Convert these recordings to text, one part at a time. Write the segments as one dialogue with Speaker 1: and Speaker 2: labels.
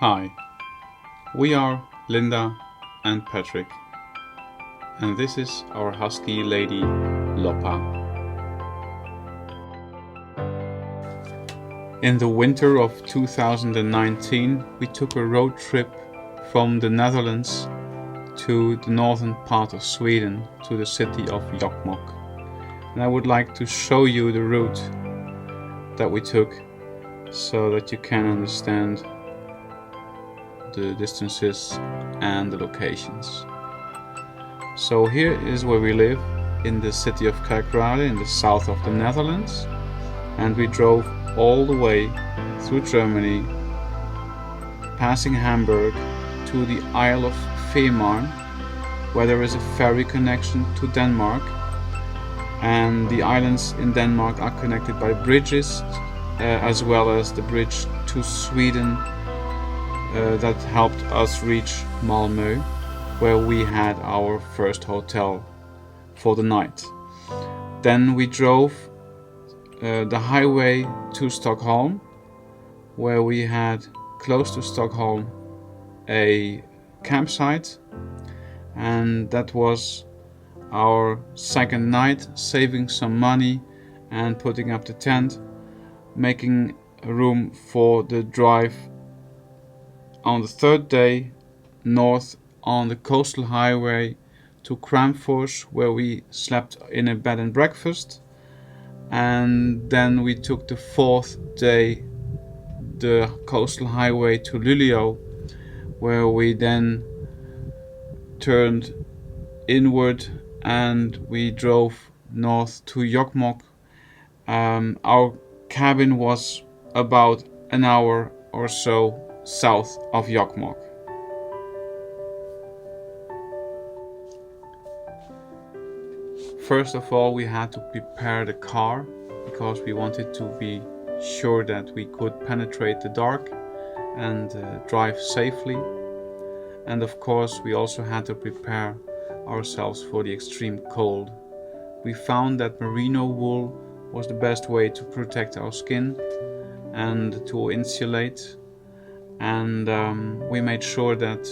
Speaker 1: Hi, we are Linda and Patrick, and this is our husky lady Loppa. In the winter of 2019, we took a road trip from the Netherlands to the northern part of Sweden, to the city of Jokkmokk. And I would like to show you the route that we took so that you can understand the distances and the locations. So here is where we live, in the city of Kerkrade in the south of the Netherlands, and we drove all the way through Germany, passing Hamburg to the Isle of Fehmarn, where there is a ferry connection to Denmark, and the islands in Denmark are connected by bridges as well as the bridge to Sweden that helped us reach Malmö, where we had our first hotel for the night. Then we drove the highway to Stockholm, where we had close to Stockholm a campsite, and that was our second night, saving some money and putting up the tent, making room for the drive on the third day north on the coastal highway to Kramfors, where we slept in a bed and breakfast. And then we took the fourth day the coastal highway to Luleå, where we then turned inward and we drove north to Jokkmokk. Our cabin was about an hour or so south of Jokkmokk. First of all, we had to prepare the car because we wanted to be sure that we could penetrate the dark and drive safely. And of course, we also had to prepare ourselves for the extreme cold. We found that merino wool was the best way to protect our skin and to insulate, and we made sure that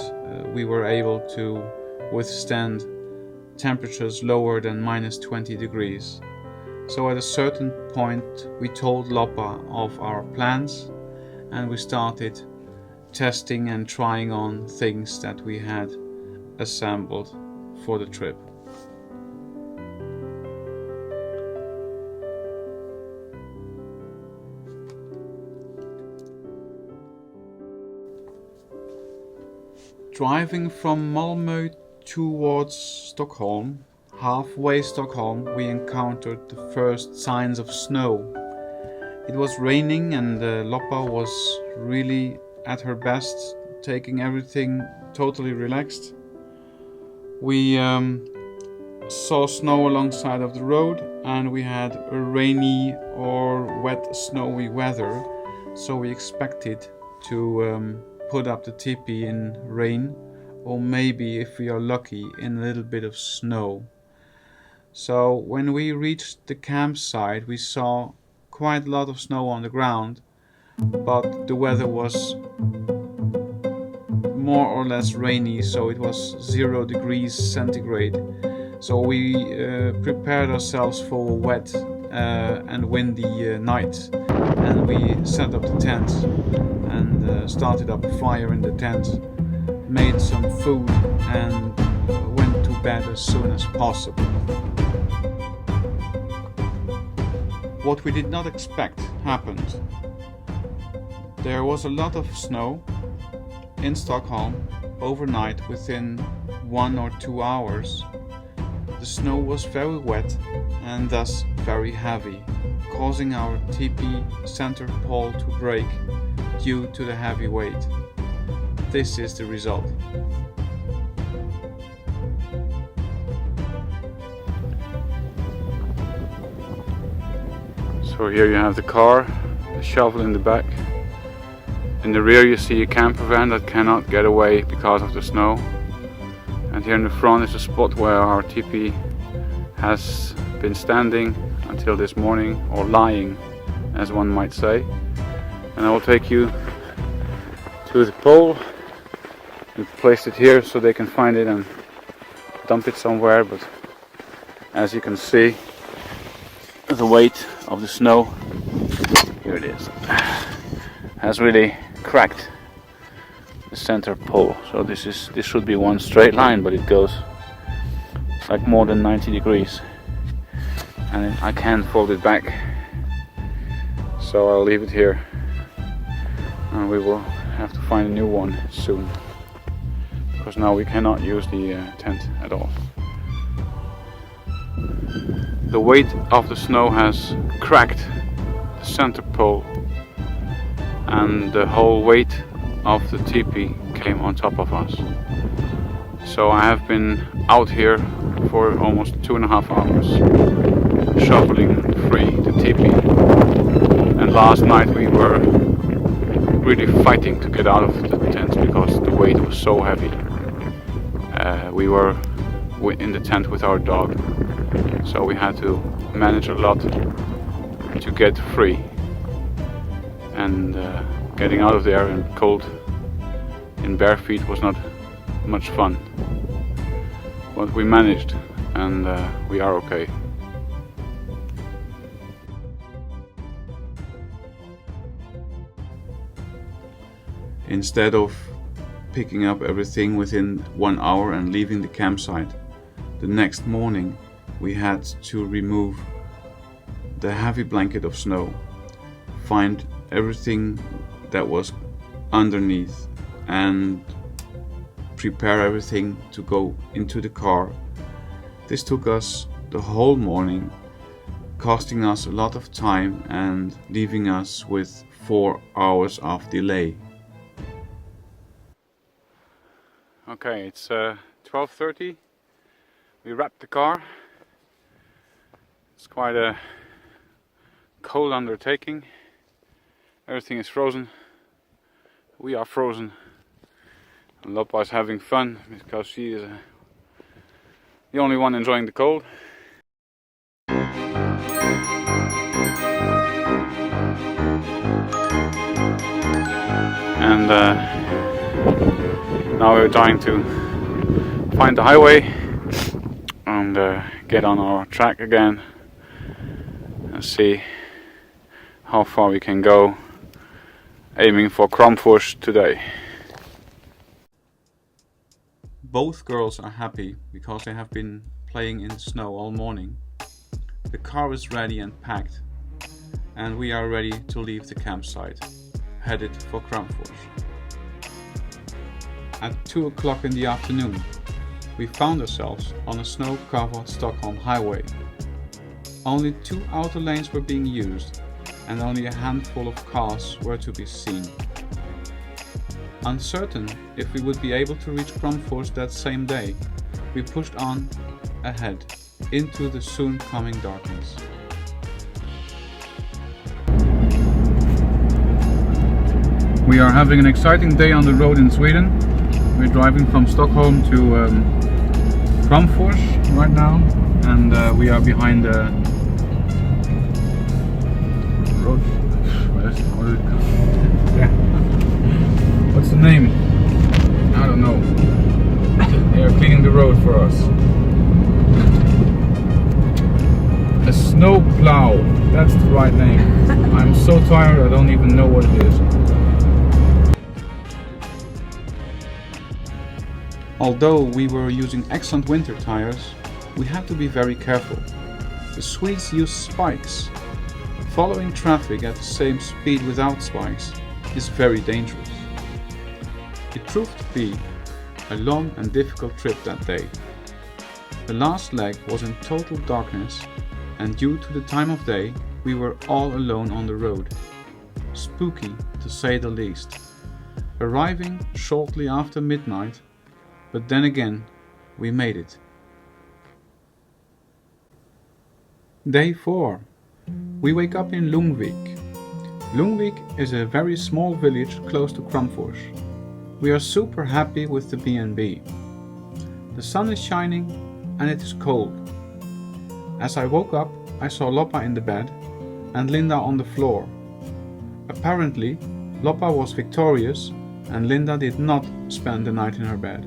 Speaker 1: we were able to withstand temperatures lower than -20 degrees. So at a certain point we told Loppa of our plans, and we started testing and trying on things that we had assembled for the trip. Driving from Malmö towards Stockholm, halfway Stockholm, we encountered the first signs of snow. It was raining, and Loppa was really at her best, taking everything totally relaxed. We saw snow alongside of the road, and we had a rainy or wet, snowy weather, so we expected to put up the teepee in rain, or maybe, if we are lucky, in a little bit of snow. So when we reached the campsite, we saw quite a lot of snow on the ground, but the weather was more or less rainy, so it was 0 degrees centigrade. So we prepared ourselves for a wet and windy night, and we set up the tent and started up a fire in the tent, made some food, and went to bed as soon as possible. What we did not expect happened. There was a lot of snow in Stockholm overnight within 1 or 2 hours. The snow was very wet and thus very heavy, causing our teepee center pole to break due to the heavy weight. This is the result. So here you have the car, the shovel in the back. In the rear you see a camper van that cannot get away because of the snow. And here in the front is a spot where our teepee has been standing until this morning, or lying, as one might say. And I will take you to to the pole and placed it here so they can find it and dump it somewhere, but as you can see, the weight of the snow, here it is, has really cracked the center pole. So this should be one straight line, but it goes like more than 90 degrees, and I can't fold it back, so I'll leave it here and we will have to find a new one soon, because now we cannot use the tent at all. The weight of the snow has cracked the center pole, and the whole weight of the teepee came on top of us. So I have been out here for almost 2.5 hours shoveling free the teepee, and last night we were really fighting to get out of the tent because the weight was so heavy. We were in the tent with our dog, so we had to manage a lot to get free, and getting out of there in cold in bare feet was not much fun, but we managed, and we are okay. Instead of picking up everything within 1 hour and leaving the campsite, the next morning we had to remove the heavy blanket of snow, find everything that was underneath, and prepare everything to go into the car. This took us the whole morning, costing us a lot of time and leaving us with 4 hours of delay. Okay, it's 12:30. We wrapped the car. It's quite a cold undertaking. Everything is frozen. We are frozen. And Loppa is having fun because she is the only one enjoying the cold. And now we're trying to find the highway and get on our track again and see how far we can go, aiming for Kramfors today. Both girls are happy because they have been playing in the snow all morning. The car is ready and packed, and we are ready to leave the campsite, headed for Kramfors. At 2 o'clock in the afternoon, we found ourselves on a snow-covered Stockholm highway. Only 2 outer lanes were being used, and only a handful of cars were to be seen. Uncertain if we would be able to reach Kramfors that same day, we pushed on ahead into the soon coming darkness. We are having an exciting day on the road in Sweden. We're driving from Stockholm to Kramfors right now, and we are behind the road. What's the name? I don't know. They are cleaning the road for us. A snow plow. That's the right name. I'm so tired I don't even know what it is. Although we were using excellent winter tires, we had to be very careful. The Swedes use spikes. Following traffic at the same speed without spikes is very dangerous. It proved to be a long and difficult trip that day. The last leg was in total darkness, and due to the time of day, we were all alone on the road. Spooky, to say the least. Arriving shortly after midnight, but then again, we made it. Day 4. We wake up in Lungvik. Lungvik is a very small village close to Kramfors. We are super happy with the B&B. The sun is shining and it is cold. As I woke up, I saw Loppa in the bed and Linda on the floor. Apparently, Loppa was victorious and Linda did not spend the night in her bed.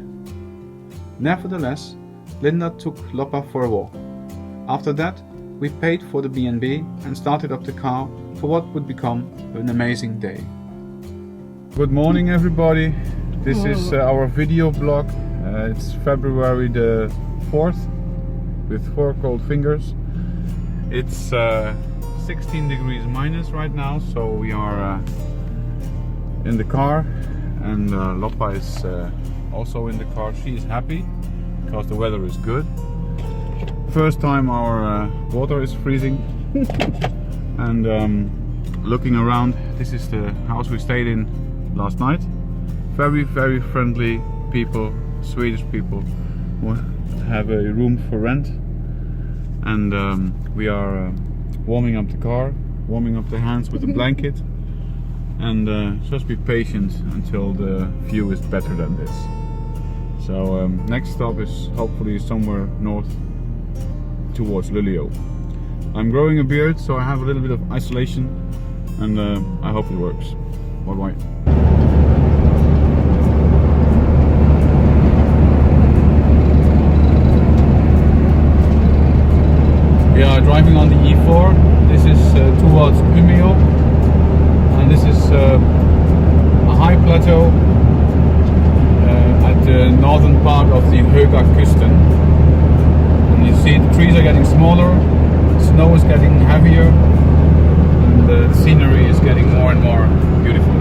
Speaker 1: Nevertheless, Linda took Loppa for a walk. After that, we paid for the B&B and started up the car for what would become an amazing day. Good morning everybody, this is our video blog. It's February the 4th with 4 cold fingers. It's 16 degrees minus right now, so we are in the car, and Loppa is also in the car. She is happy because the weather is good. First time our water is freezing. And looking around, this is the house we stayed in last night. Very friendly people, Swedish people who have a room for rent. And we are warming up the car, warming up the hands with a blanket. And just be patient until the view is better than this. So next stop is hopefully somewhere north towards Luleå. I'm growing a beard, so I have a little bit of isolation, and I hope it works. Bye-bye. We are driving on the E4. This is towards Umeå, and this is a high plateau at the northern part of the Höga Kusten. And you see the trees are getting smaller, snow is getting heavier, and the scenery is getting more and more beautiful.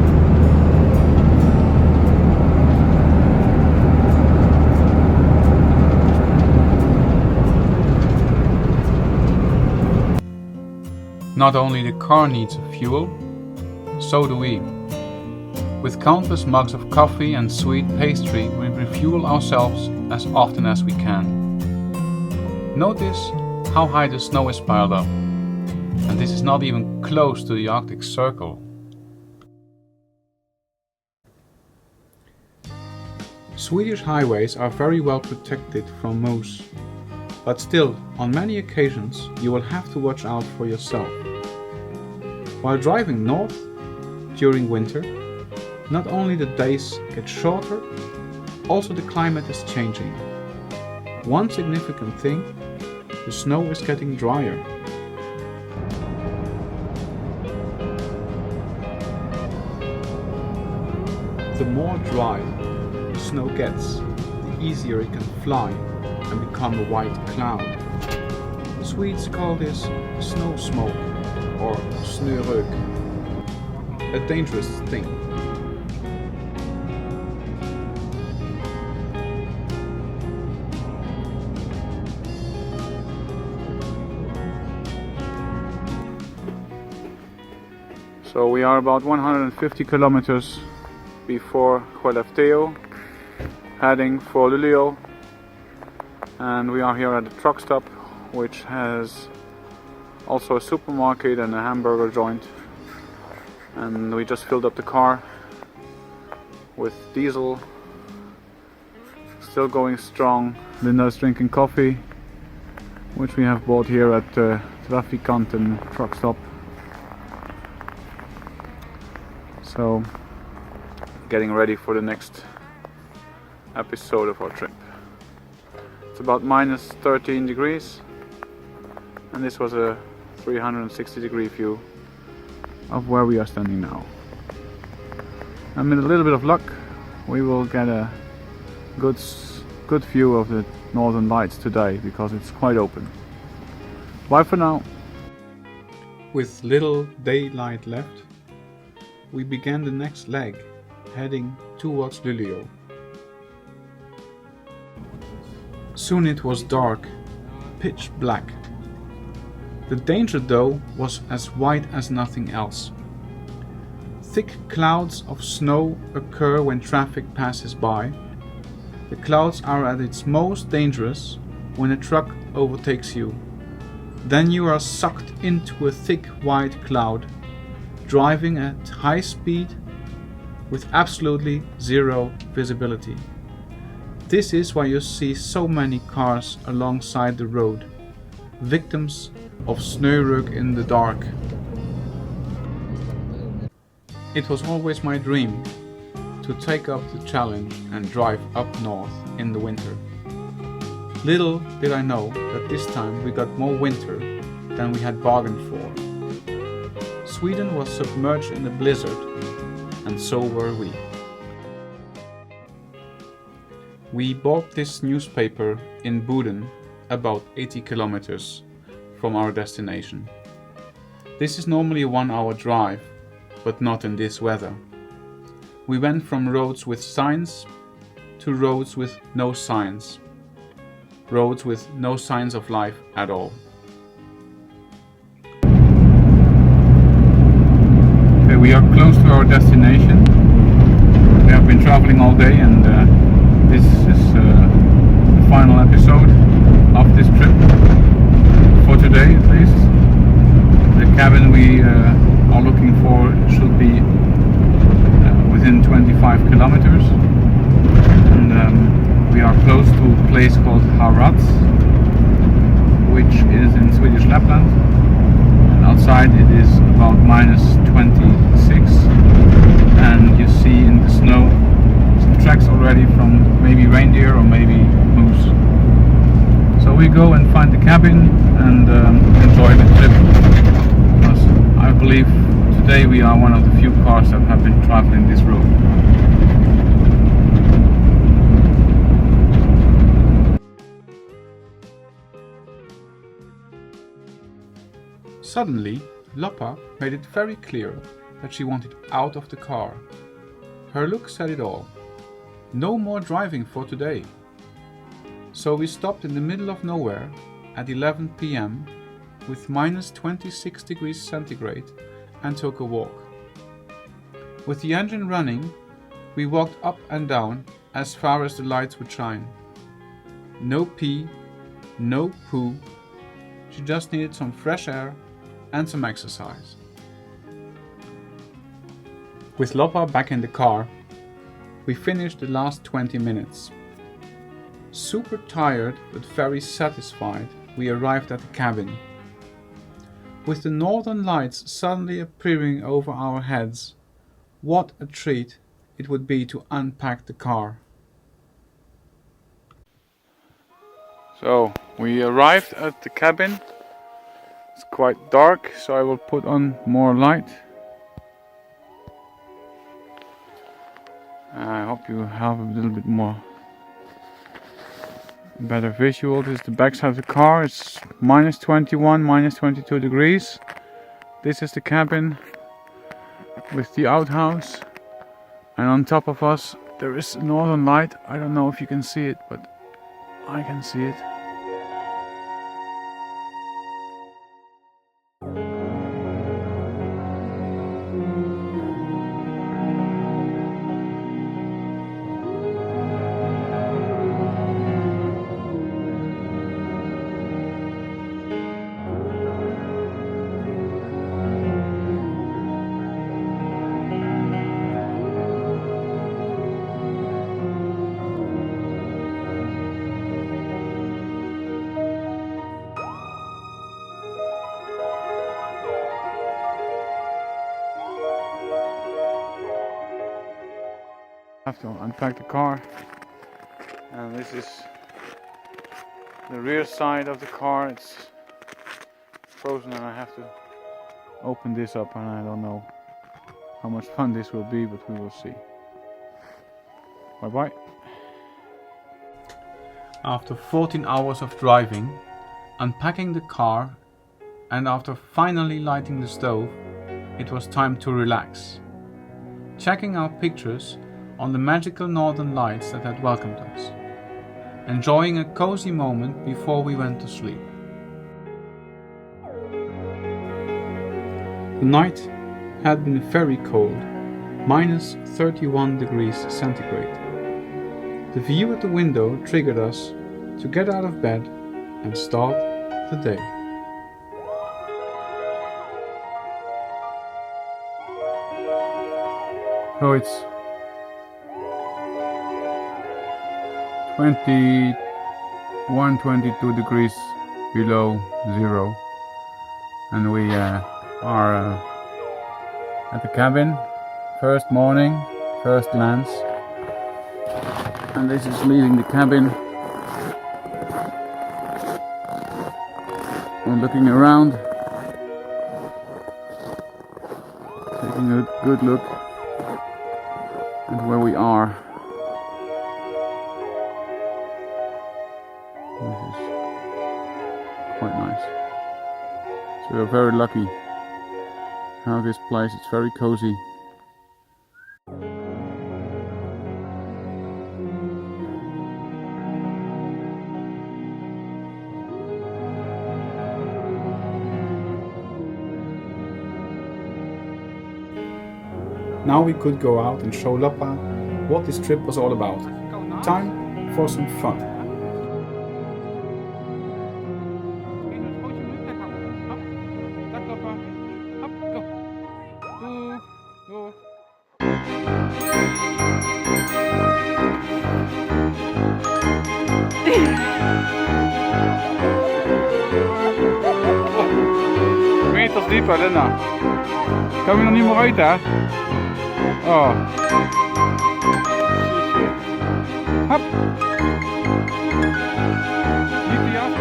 Speaker 1: Not only the car needs fuel, so do we. With countless mugs of coffee and sweet pastry, we refuel ourselves as often as we can. Notice how high the snow is piled up, and this is not even close to the Arctic Circle. Swedish highways are very well protected from moose, but still, on many occasions, you will have to watch out for yourself. While driving north during winter, not only the days get shorter, also the climate is changing. One significant thing, the snow is getting drier. The more dry the snow gets, the easier it can fly and become a white cloud. The Swedes call this snow smoke or snörök, a dangerous thing. So we are about 150 kilometers before Skellefteå, heading for Luleå, and we are here at the truck stop, which has also a supermarket and a hamburger joint. And we just filled up the car with diesel, still going strong. Linda's drinking coffee, which we have bought here at the Trafikanten truck stop. So, getting ready for the next episode of our trip. It's about minus 13 degrees, and this was a 360-degree view of where we are standing now. And with a little bit of luck, we will get a good view of the northern lights today, because it's quite open. Bye for now. With little daylight left, we began the next leg, heading towards Luleå. Soon it was dark, pitch black. The danger though was as white as nothing else. Thick clouds of snow occur when traffic passes by. The clouds are at its most dangerous when a truck overtakes you. Then you are sucked into a thick white cloud, driving at high speed with absolutely zero visibility. This is why you see so many cars alongside the road, victims of snörök in the dark. It was always my dream to to take up the challenge and drive up north in the winter. Little did I know that this time we got more winter than we had bargained for. Sweden was submerged in a blizzard, and so were we. We bought this newspaper in Boden, about 80 kilometers from our destination. This is normally a 1-hour drive, but not in this weather. We went from roads with signs to roads with no signs. Roads with no signs of life at all. Okay, we are close to our destination. We have been traveling all day, and this is the final episode of this trip, for today at least. The cabin we are looking for should be within 25 kilometers, and we are close to a place called Harad, which is in Swedish Lapland, and outside it is about -26, and you see in the snow some tracks already from maybe reindeer or maybe moose. So we go and find the cabin and enjoy the trip, because I believe today we are one of the few cars that have been traveling this road. Suddenly, Loppa made it very clear that she wanted out of the car. Her look said it all. No more driving for today. So we stopped in the middle of nowhere at 11 p.m. with -26 degrees centigrade and took a walk. With the engine running, we walked up and down as far as the lights would shine. No pee, no poo. She just needed some fresh air and some exercise. With Loppa back in the car, we finished the last 20 minutes. Super tired but very satisfied, we arrived at the cabin. With the northern lights suddenly appearing over our heads, what a treat it would be to unpack the car. So we arrived at the cabin. It's quite dark, so I will put on more light. I hope you have a little bit more better visual. This is the backside of the car. It's -21, -22 degrees. This is the cabin with the outhouse, and on top of us there is a northern light. I don't know if you can see it, but I can see it. Have to unpack the car, and this is the rear side of the car. It's frozen and I have to open this up, and I don't know how much fun this will be, but we will see. Bye bye. After 14 hours of driving, unpacking the car, and after finally lighting the stove, it was time to relax. Checking our pictures on the magical northern lights that had welcomed us, enjoying a cozy moment before we went to sleep. The night had been very cold, -31 degrees centigrade. The view at the window triggered us to get out of bed and start the day. So it's 22 degrees below zero, and we are at the cabin. First morning, first glance. And this is leaving the cabin. And looking around, taking a good look at where we are. This is quite nice. So we're very lucky how this place, it's very cozy. Now we could go out and show Lappa what this trip was all about. Time for some fun. Meters dieper, Linda. Kom je nog niet meer uit, hè? Oh. Hop. Diepe jas.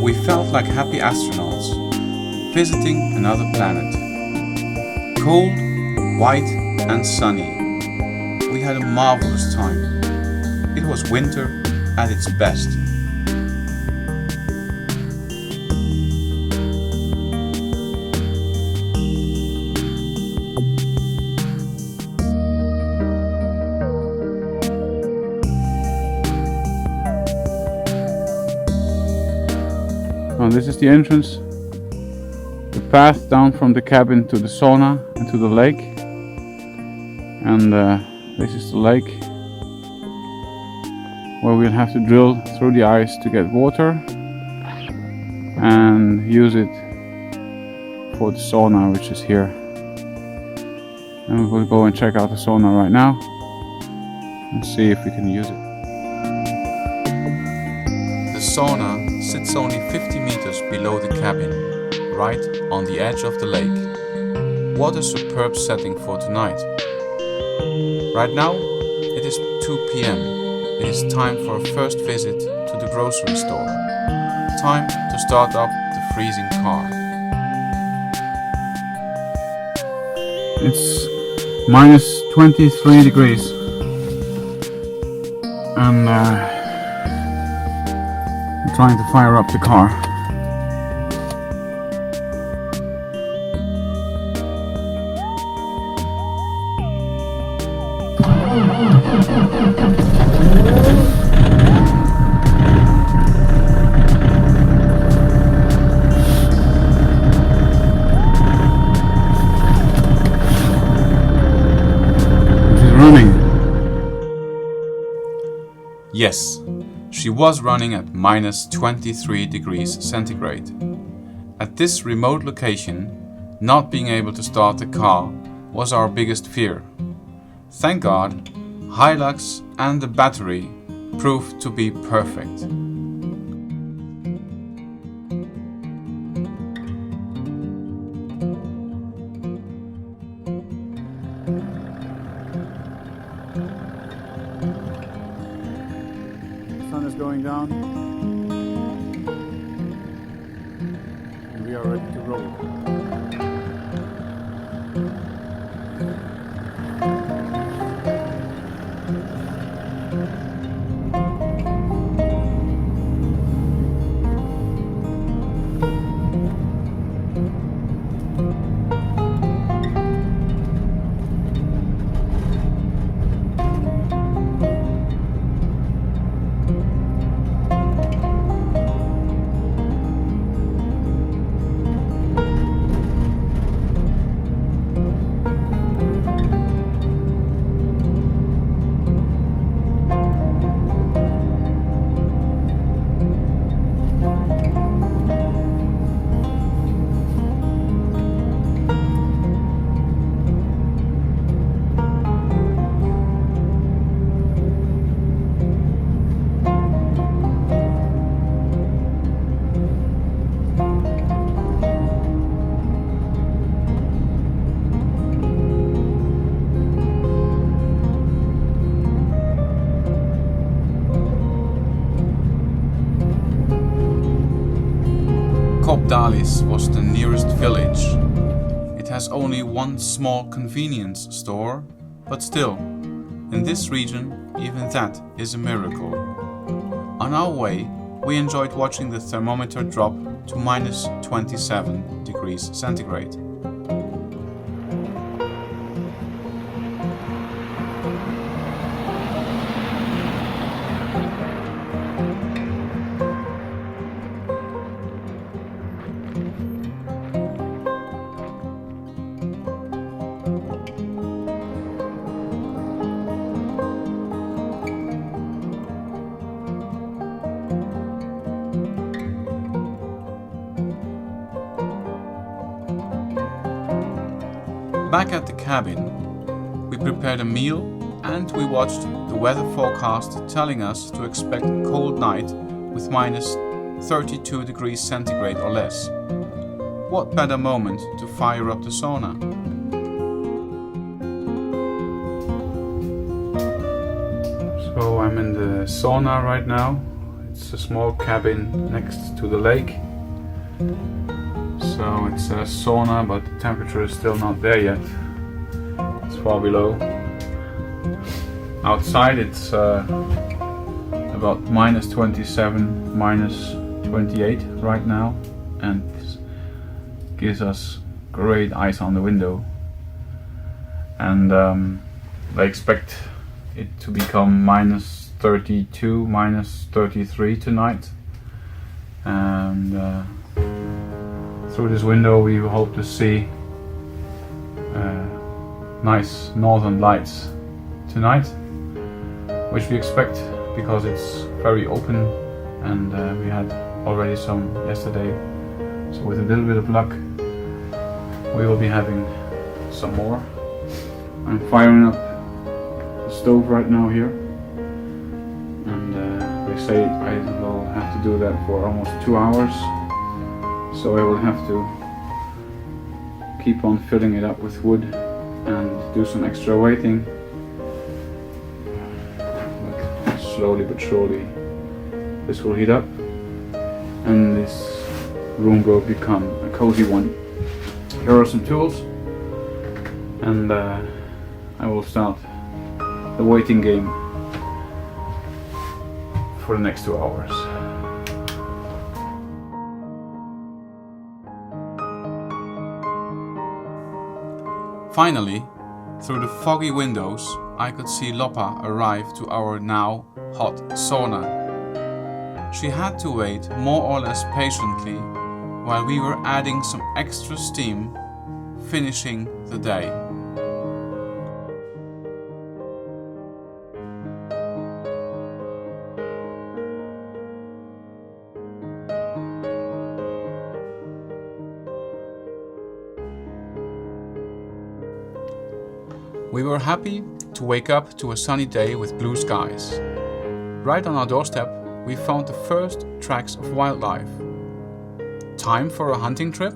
Speaker 1: We felt like happy astronauts, visiting another planet. Cold, white and sunny. We had a marvelous time. It was winter at its best. Now this is the entrance, the path down from the cabin to the sauna and to the lake. And this is the lake where we'll have to drill through the ice to get water and use it for the sauna, which is here. And we will go and check out the sauna right now and see if we can use it. The sauna sits only 50 meters below the cabin, right on the edge of the lake. What a superb setting for tonight. Right now it is 2 p.m. It is time for a first visit to the grocery store. Time to start up the freezing car. It's minus 23 degrees and trying to fire up the car. She's running. Yes. She was running at minus 23 degrees centigrade. At this remote location, not being able to start the car was our biggest fear. Thank God, Hilux and the battery proved to be perfect. The sun is going down and we are ready to roll. Kopdalis was the nearest village. It has only one small convenience store, but still, in this region, even that is a miracle. On our way, we enjoyed watching the thermometer drop to minus 27 degrees centigrade. Back at the cabin, we prepared a meal and we watched the weather forecast telling us to expect a cold night with minus 32 degrees centigrade or less. What better moment to fire up the sauna? So I'm in the sauna right now. It's a small cabin next to the lake. So it's a sauna, but the temperature is still not there yet. It's far below. Outside it's about minus 27, minus 28 right now, and gives us great ice on the window. And I expect it to become minus 32, minus 33 tonight. And through this window we hope to see nice northern lights tonight, which we expect because it's very open, and we had already some yesterday, so with a little bit of luck we will be having some more. I'm firing up the stove right now here, and they say I will have to do that for almost 2 hours. So I will have to keep on filling it up with wood and do some extra waiting. But slowly but surely this will heat up and this room will become a cozy one. Here are some tools, and I will start the waiting game for the next 2 hours. Finally, through the foggy windows, I could see Loppa arrive to our now hot sauna. She had to wait more or less patiently while we were adding some extra steam, finishing the day. We were happy to wake up to a sunny day with blue skies. Right on our doorstep, we found the first tracks of wildlife. Time for a hunting trip?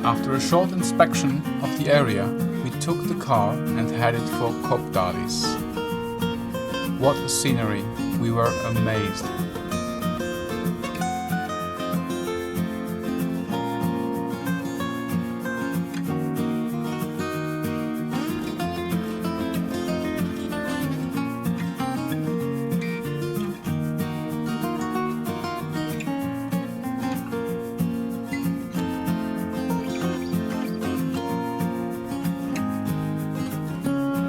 Speaker 1: After a short inspection of the area, we took the car and headed for Kopdalis. What a scenery! We were amazed.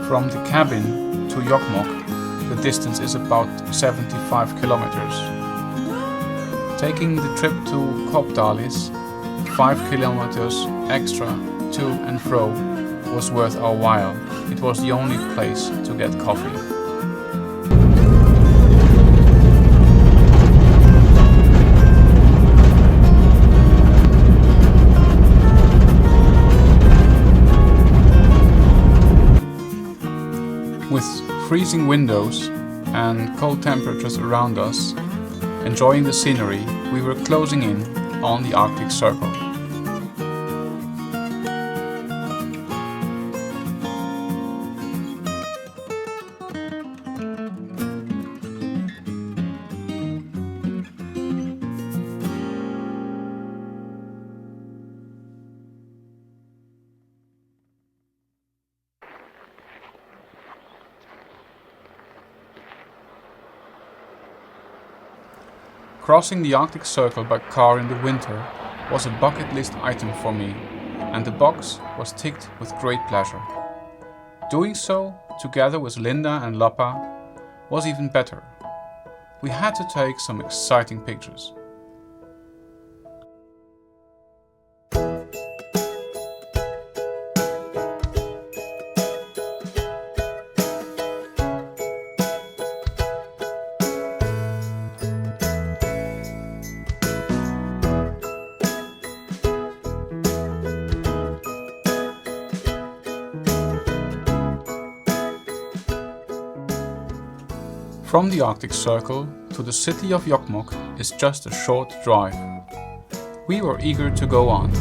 Speaker 1: From the cabin to Jokkmokk, the distance is about 75 kilometers. Taking the trip to Kopdalis, 5 kilometers extra to and fro, was worth our while. It was the only place to get coffee. With freezing windows and cold temperatures around us, enjoying the scenery, we were closing in on the Arctic Circle. Crossing the Arctic Circle by car in the winter was a bucket list item for me, and the box was ticked with great pleasure. Doing so, together with Linda and Lappa, was even better. We had to take some exciting pictures. From the Arctic Circle to the city of Jokkmokk is just a short drive. We were eager to go on.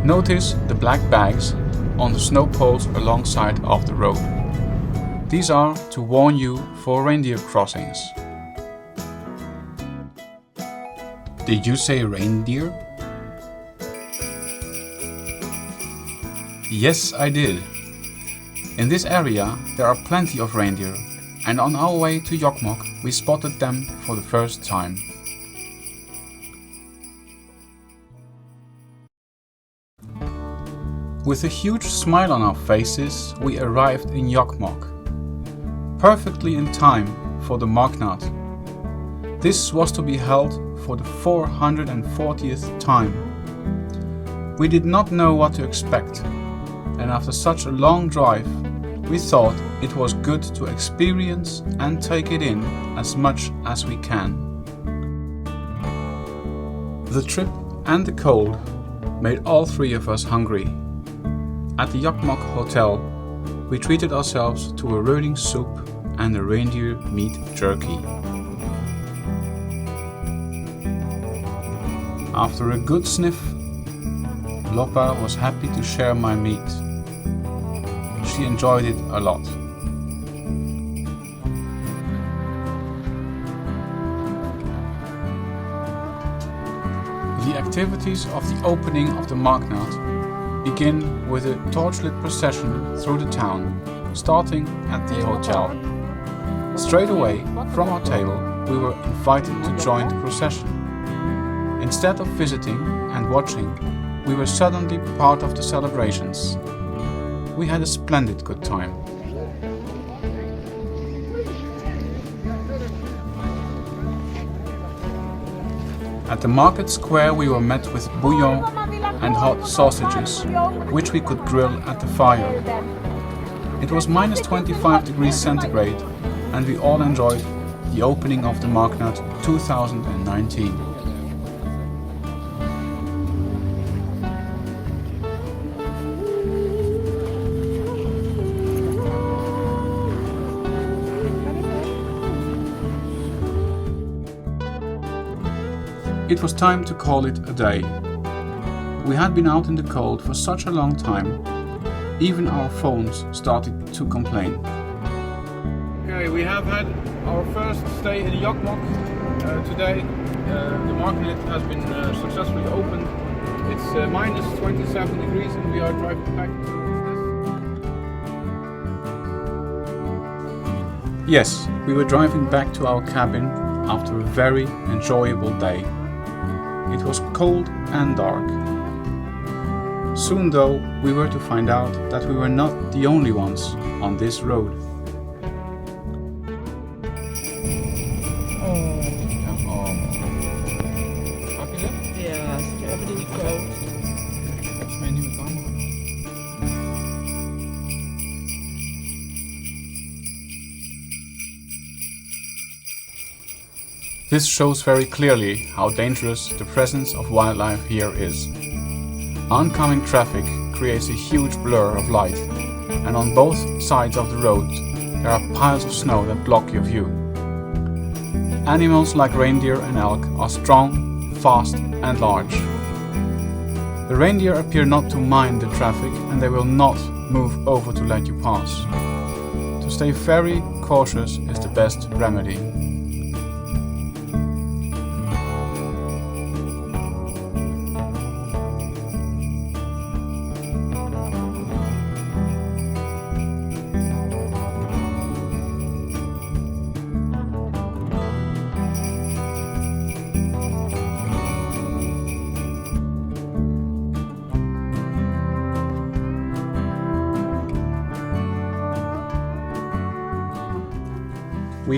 Speaker 1: Notice the black bags on the snow poles alongside of the road. These are to warn you for reindeer crossings. Did you say reindeer? Yes, I did. In this area there are plenty of reindeer, and on our way to Jokkmokk we spotted them for the first time. With a huge smile on our faces, we arrived in Jokkmokk, perfectly in time for the Marknad. This was to be held for the 440th time. We did not know what to expect, and after such a long drive, we thought it was good to experience and take it in as much as we can. The trip and the cold made all three of us hungry. At the Jokkmokk hotel, we treated ourselves to a røding soup and a reindeer meat jerky. After a good sniff, Lappa was happy to share my meat. She enjoyed it a lot. The activities of the opening of the Marknad begin with a torchlit procession through the town, starting at the hotel. Straight away from our table, we were invited to join the procession. Instead of visiting and watching, we were suddenly part of the celebrations. We had a splendid good time. At the market square we were met with bouillon and hot sausages, which we could grill at the fire. It was minus 25 degrees centigrade, and we all enjoyed the opening of the Marknad 2019. It was time to call it a day. We had been out in the cold for such a long time, even our phones started to complain. Okay, we have had our first stay in Jokkmokk today. The Marknad has been successfully opened. It's minus 27 degrees and we are driving back to... Yes, we were driving back to our cabin after a very enjoyable day. It was cold and dark. Soon though, we were to find out that we were not the only ones on this road. This shows very clearly how dangerous the presence of wildlife here is. Oncoming traffic creates a huge blur of light, and on both sides of the road there are piles of snow that block your view. Animals like reindeer and elk are strong, fast and large. The reindeer appear not to mind the traffic and they will not move over to let you pass. To stay very cautious is the best remedy.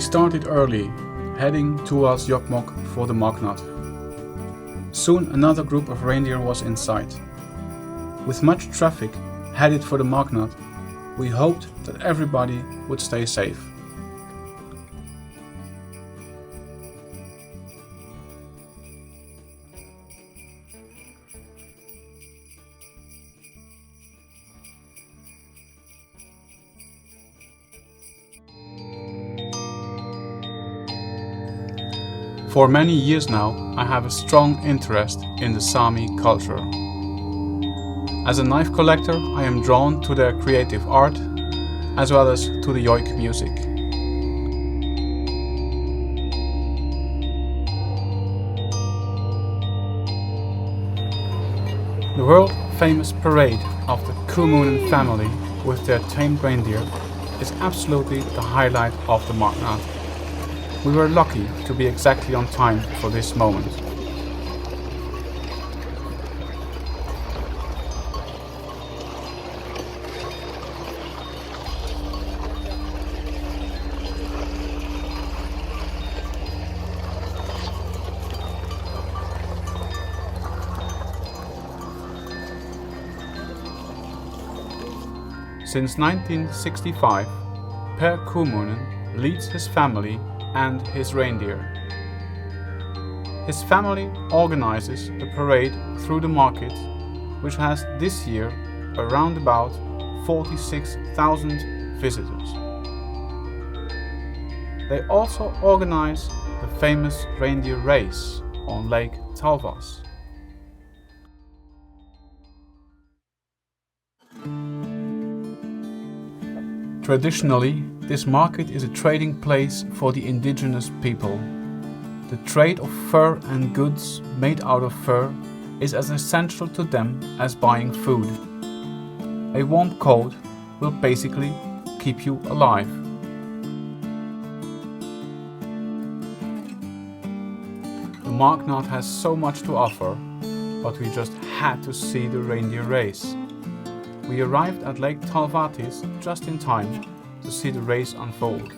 Speaker 1: started early, heading towards Jokkmokk for the Marknad. Soon another group of reindeer was in sight. With much traffic headed for the Marknad, we hoped that everybody would stay safe. For many years now, I have a strong interest in the Sami culture. As a knife collector, I am drawn to their creative art, as well as to the yoik music. The world-famous parade of the Kommunen family with their tamed reindeer is absolutely the highlight of the Marknad. We were lucky to be exactly on time for this moment. Since 1965, Per Kommunen leads his family and his reindeer. His family organizes the parade through the market, which has this year around about 46,000 visitors. They also organize the famous reindeer race on Lake Talvas. Traditionally, this market is a trading place for the indigenous people. The trade of fur and goods made out of fur is as essential to them as buying food. A warm coat will basically keep you alive. The Marknad has so much to offer, but we just had to see the reindeer race. We arrived at Lake Talvatis just in time to see the race unfold.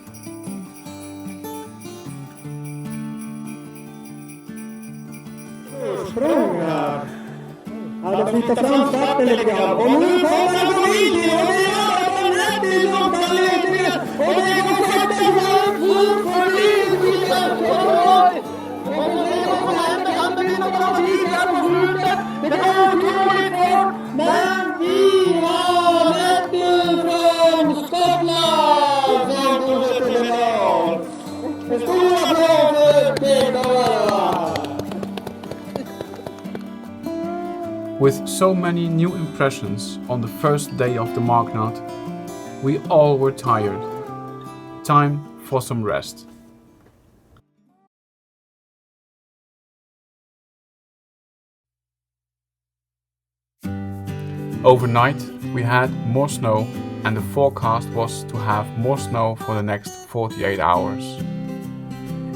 Speaker 1: With so many new impressions on the first day of the Marknad, we all were tired. Time for some rest. Overnight we had more snow, and the forecast was to have more snow for the next 48 hours.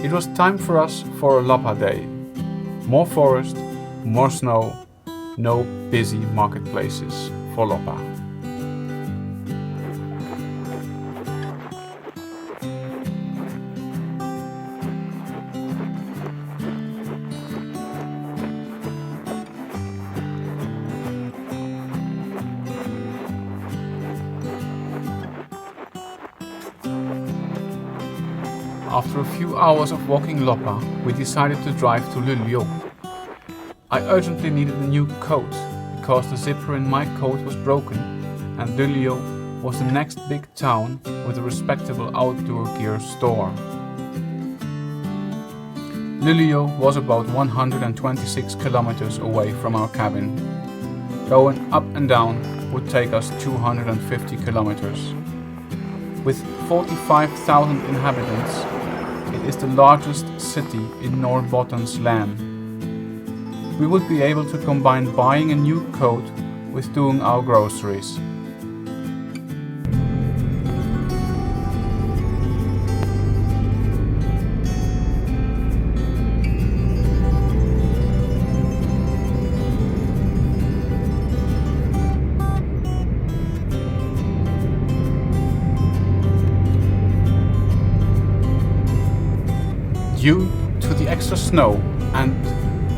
Speaker 1: It was time for us for a Lappa day. More forest, more snow, no busy marketplaces for Lappa. After a few hours of walking Lappa, we decided to drive to Luleå. I urgently needed a new coat because the zipper in my coat was broken, and Luleå was the next big town with a respectable outdoor gear store. Luleå was about 126 kilometers away from our cabin. Going up and down would take us 250 kilometers. With 45,000 inhabitants, it is the largest city in Norrbotten's land. We would be able to combine buying a new coat with doing our groceries. to the extra snow and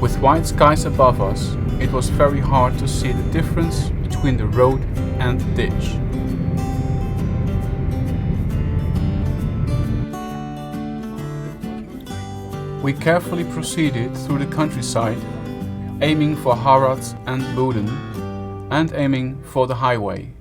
Speaker 1: with white skies above us, it was very hard to see the difference between the road and the ditch. We carefully proceeded through the countryside, aiming for Harad and Boden, and aiming for the highway.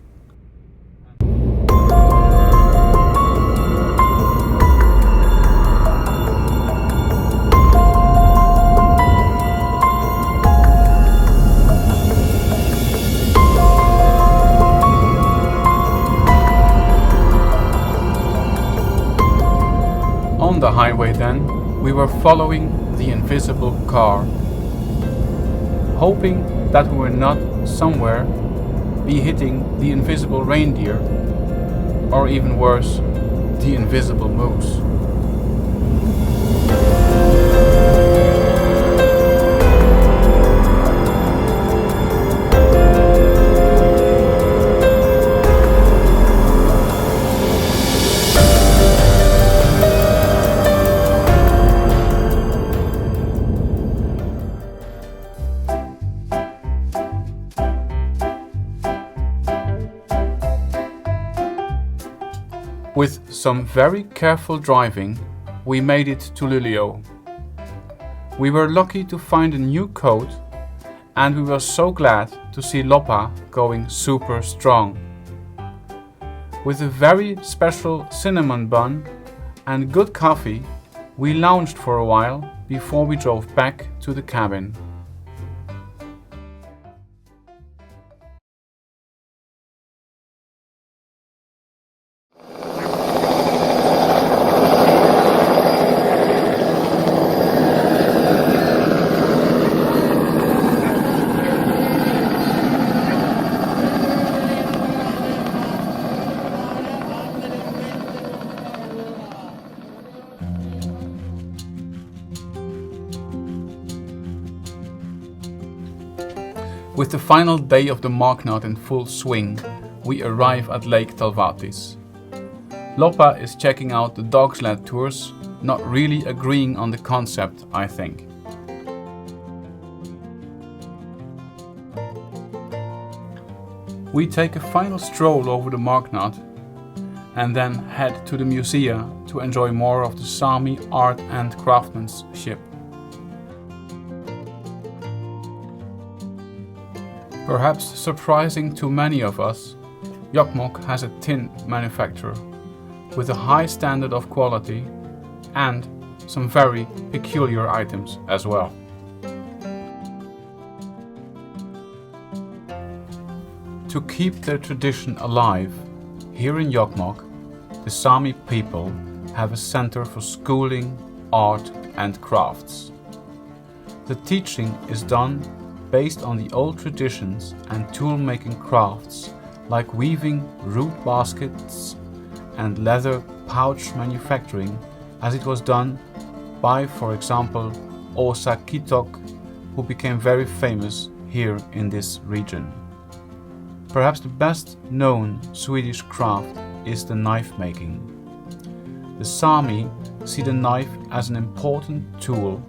Speaker 1: On the highway then, we were following the invisible car, hoping that we were not somewhere be hitting the invisible reindeer, or even worse, the invisible moose. With some very careful driving, we made it to Luleå. We were lucky to find a new coat, and we were so glad to see Loppa going super strong. With a very special cinnamon bun and good coffee, we lounged for a while before we drove back to the cabin. With the final day of the marknad in full swing, we arrive at Lake Talvatis. Loppa is checking out the dog sled tours, not really agreeing on the concept, I think. We take a final stroll over the marknad and then head to the museum to enjoy more of the Sami art and craftsmanship. Perhaps surprising to many of us, Jokkmokk has a tin manufacturer with a high standard of quality and some very peculiar items as well. To keep their tradition alive, here in Jokkmokk, the Sami people have a center for schooling, art and crafts. The teaching is done based on the old traditions and tool-making crafts like weaving root baskets and leather pouch manufacturing, as it was done by, for example, Åsa Kittok, who became very famous here in this region. Perhaps the best known Swedish craft is the knife making. The Sami see the knife as an important tool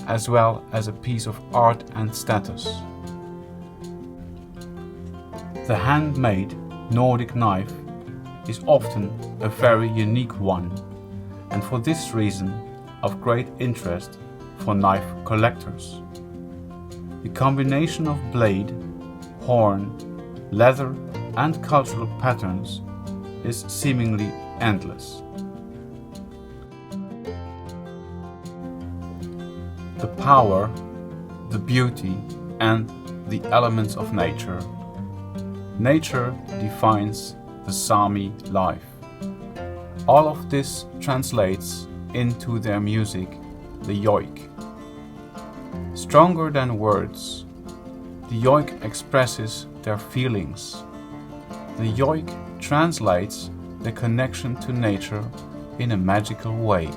Speaker 1: as well as a piece of art and status. The handmade Nordic knife is often a very unique one, and for this reason of great interest for knife collectors. The combination of blade, horn, leather and cultural patterns is seemingly endless. The power, the beauty and the elements of nature. Nature defines the Sami life. All of this translates into their music, the joik. Stronger than words, the joik expresses their feelings. The joik translates the connection to nature in a magical way.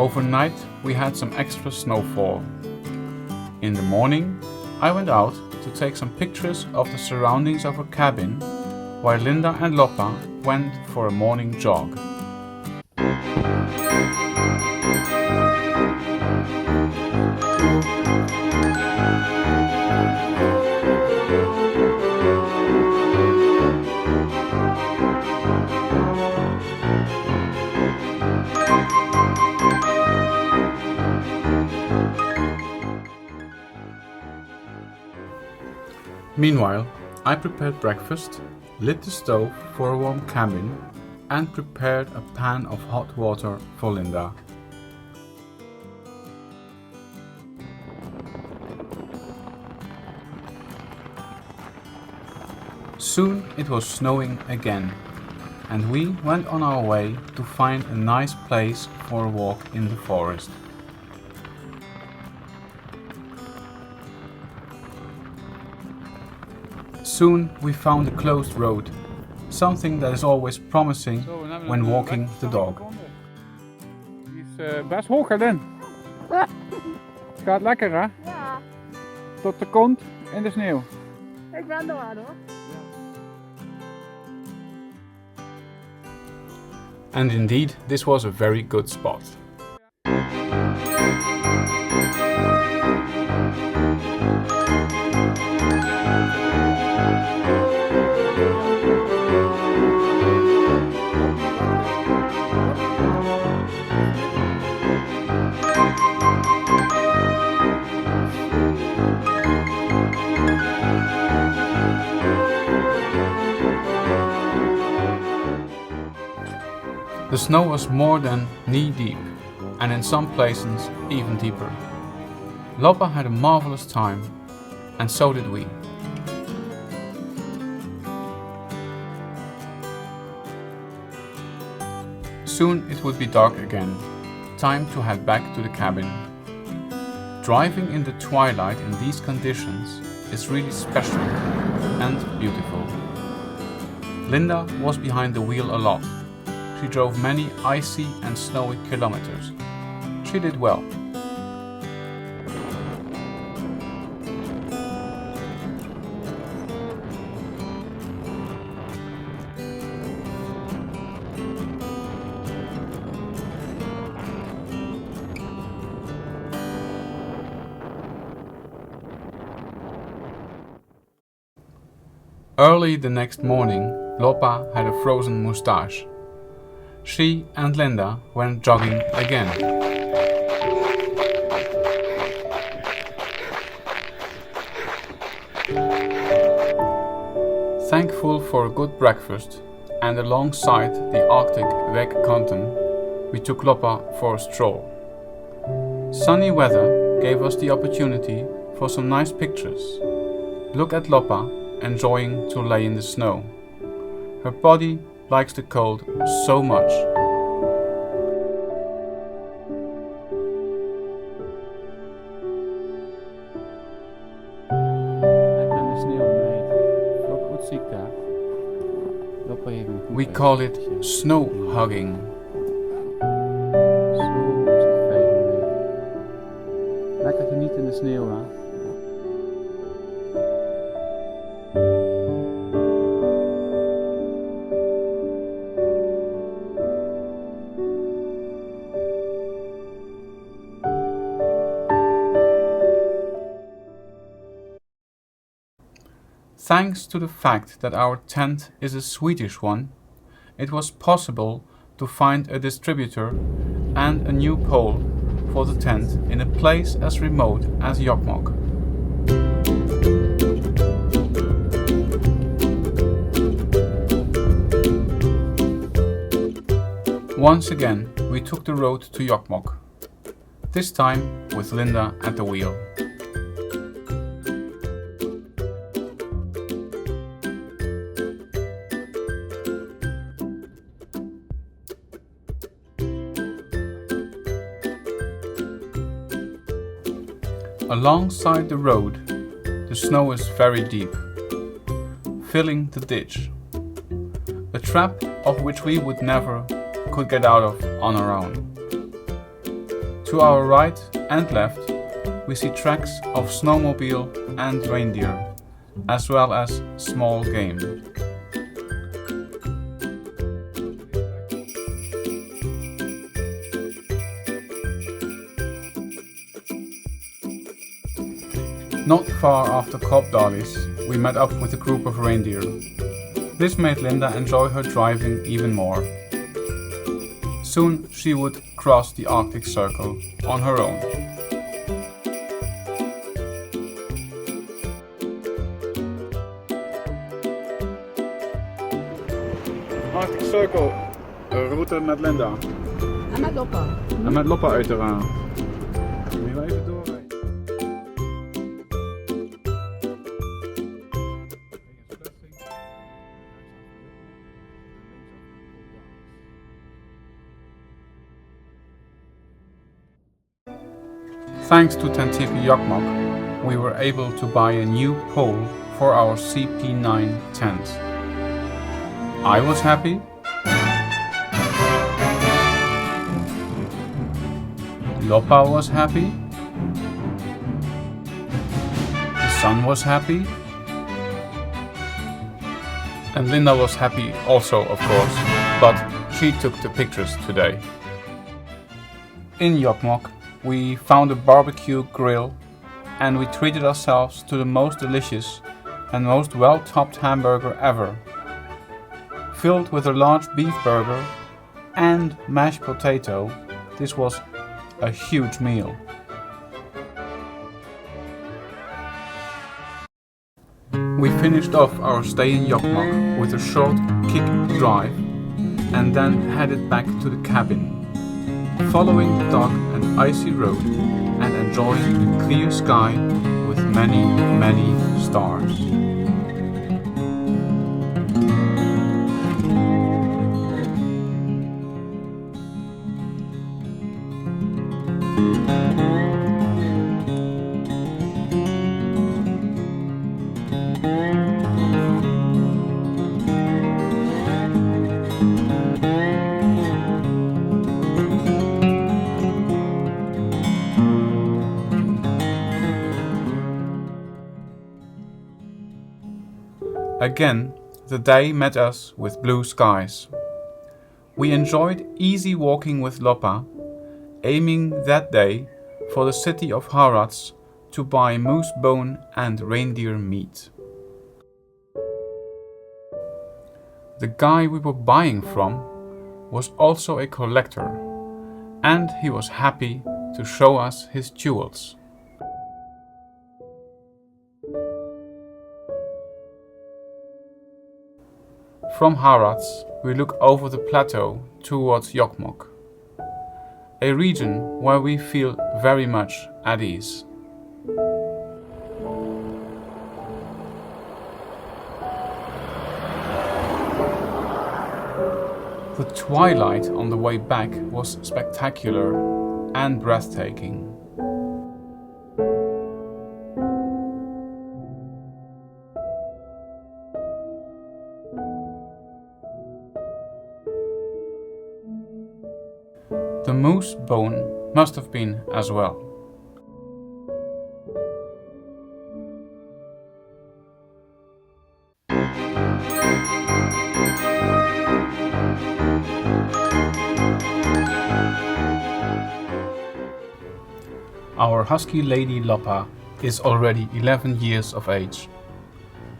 Speaker 1: Overnight we had some extra snowfall. In the morning I went out to take some pictures of the surroundings of our cabin, while Linda and Loppa went for a morning jog. Meanwhile, I prepared breakfast, lit the stove for a warm cabin, and prepared a pan of hot water for Linda. Soon it was snowing again, and we went on our way to find a nice place for a walk in the forest. Soon we found a closed road, something that is always promising when walking the dog.
Speaker 2: Die is best hoog, Gardin. Het gaat lekker, hè?
Speaker 3: Ja,
Speaker 2: Tot de kont in de sneeuw.
Speaker 3: ik ben er aan hoor.
Speaker 1: And indeed, this was a very good spot. The snow was more than knee deep, and in some places even deeper. Loppa had a marvelous time, and so did we. Soon it would be dark again, time to head back to the cabin. Driving in the twilight in these conditions is really special and beautiful. Linda was behind the wheel a lot. She drove many icy and snowy kilometers. She did well. Early the next morning, Loppa had a frozen moustache. She and Linda went jogging again. Thankful for a good breakfast, and alongside the Arctic Wegkanten, we took Loppa for a stroll. Sunny weather gave us the opportunity for some nice pictures. Look at Loppa enjoying to lay in the snow. Her body likes the cold so much. We call it snow hugging.
Speaker 2: Zo is het fijn, meid. Lekker genieten in de sneeuw, hè?
Speaker 1: Thanks to the fact that our tent is a Swedish one, it was possible to find a distributor and a new pole for the tent in a place as remote as Jokkmokk. Once again, we took the road to Jokkmokk, this time with Linda at the wheel. Alongside the road, the snow is very deep, filling the ditch, a trap of which we would never could get out of on our own. To our right and left we see tracks of snowmobile and reindeer, as well as small game. Not far after Kopdalis, we met up with a group of reindeer. This made Linda enjoy her driving even more. Soon she would cross the Arctic Circle on her own. Arctic Circle, route met Linda.
Speaker 3: En met Loppa.
Speaker 1: En met Loppa uiteraard. Moet je even doorrijden. Thanks to Tentipi Jokkmokk, we were able to buy a new pole for our CP9 tent. I was happy. Loppa was happy. The son was happy. And Linda was happy also, of course, but she took the pictures today. In Jokkmokk, we found a barbecue grill and we treated ourselves to the most delicious and most well-topped hamburger ever. Filled with a large beef burger and mashed potato, this was a huge meal. We finished off our stay in Jokkmokk with a short kick drive and then headed back to the cabin, following the dark and icy road and enjoying the clear sky with many, many stars. Again, the day met us with blue skies. We enjoyed easy walking with Loppa, aiming that day for the city of Harads to buy moose bone and reindeer meat. The guy we were buying from was also a collector, and he was happy to show us his jewels. From Harads, we look over the plateau towards Jokkmokk, a region where we feel very much at ease. The twilight on the way back was spectacular and breathtaking. The moose bone must have been as well. Our husky lady Loppa is already 11 years of age.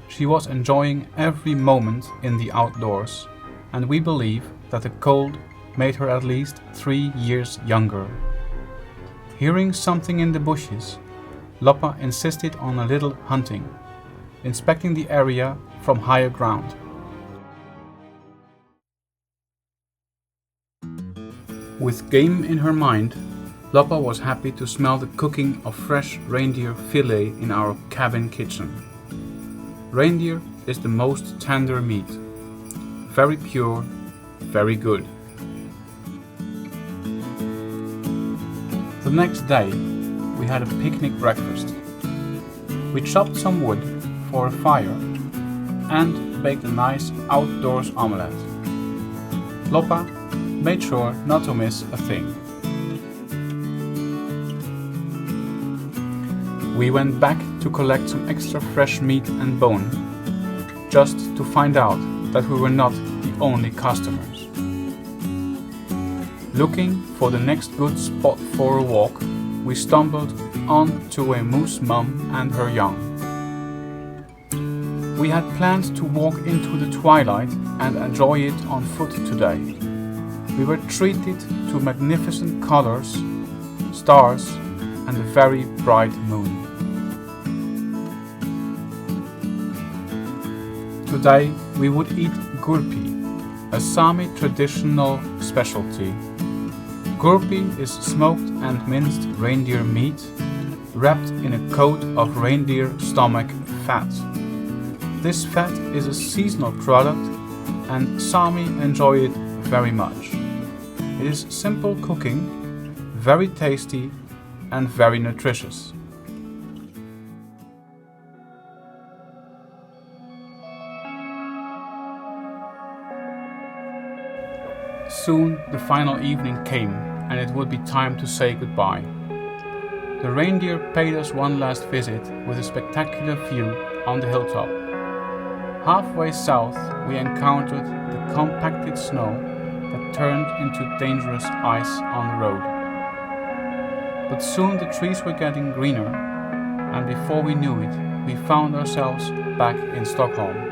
Speaker 1: She was enjoying every moment in the outdoors, and we believe that the cold made her at least 3 years younger. Hearing something in the bushes, Loppa insisted on a little hunting, inspecting the area from higher ground. With game in her mind, Loppa was happy to smell the cooking of fresh reindeer fillet in our cabin kitchen. Reindeer is the most tender meat. Very pure, very good. The next day, we had a picnic breakfast. We chopped some wood for a fire and baked a nice outdoors omelette. Loppa made sure not to miss a thing. We went back to collect some extra fresh meat and bone, just to find out that we were not the only customers. Looking for the next good spot for a walk, we stumbled onto a moose mum and her young. We had planned to walk into the twilight and enjoy it on foot today. We were treated to magnificent colors, stars, and a very bright moon. Today we would eat gurpi, a Sami traditional specialty. Gurpi is smoked and minced reindeer meat, wrapped in a coat of reindeer stomach fat. This fat is a seasonal product and Sami enjoy it very much. It is simple cooking, very tasty and very nutritious. Soon the final evening came and it would be time to say goodbye. The reindeer paid us one last visit with a spectacular view on the hilltop. Halfway south we encountered the compacted snow that turned into dangerous ice on the road. But soon the trees were getting greener, and before we knew it, we found ourselves back in Stockholm.